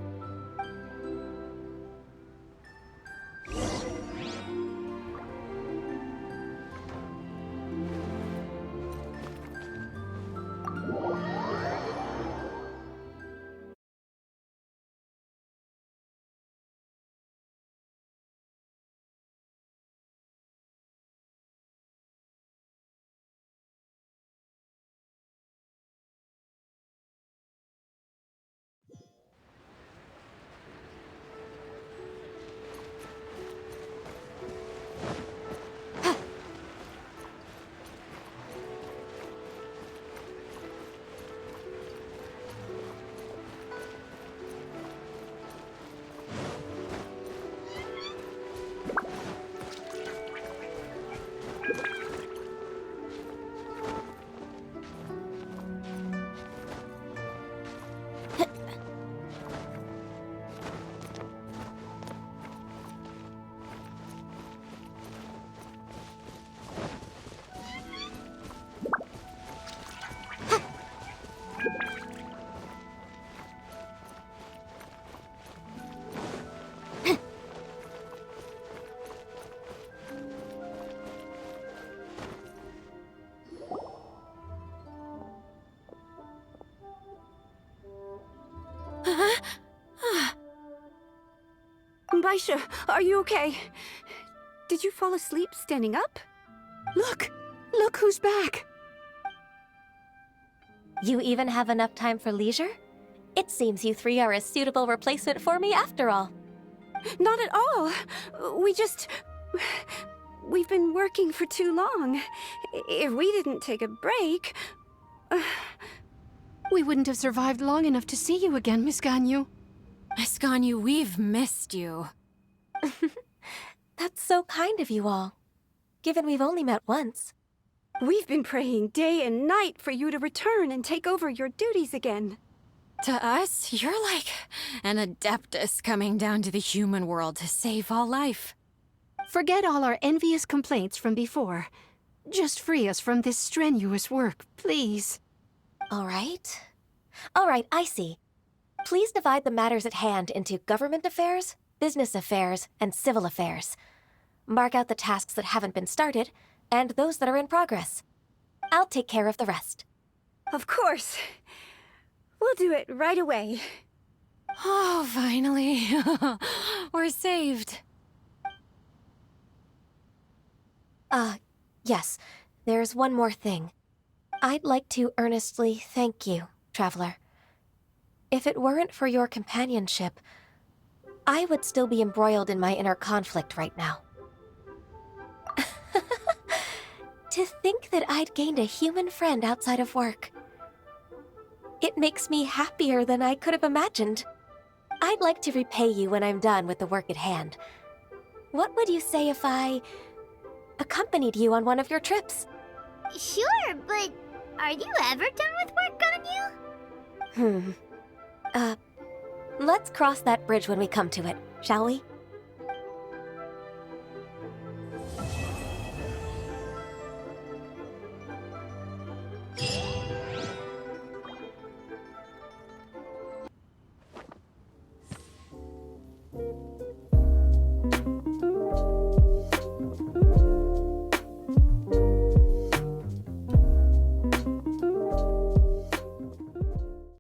Aisha, are you okay? Did you fall asleep standing up? Look! Look who's back! You even have enough time for leisure? It seems you three are a suitable replacement for me after all. Not at all. We've been working for too long. If we didn't take a break... We wouldn't have survived long enough to see you again, Miss Ganyu. Miss Ganyu, we've missed you. That's so kind of you all, given we've only met once. We've been praying day and night for you to return and take over your duties again. To us, you're like an adeptus coming down to the human world to save all life. Forget all our envious complaints from before. Just free us from this strenuous work, please. All right. All right, I see. Please divide the matters at hand into government affairs, business affairs, and civil affairs. Mark out the tasks that haven't been started, and those that are in progress. I'll take care of the rest. Of course. We'll do it right away. Oh, finally. We're saved. Yes. There's one more thing. I'd like to earnestly thank you, Traveler. If it weren't for your companionship, I would still be embroiled in my inner conflict right now. To think that I'd gained a human friend outside of work. It makes me happier than I could have imagined. I'd like to repay you when I'm done with the work at hand. What would you say if I accompanied you on one of your trips? Sure, but are you ever done with work, Ganyu? Let's cross that bridge when we come to it, shall we?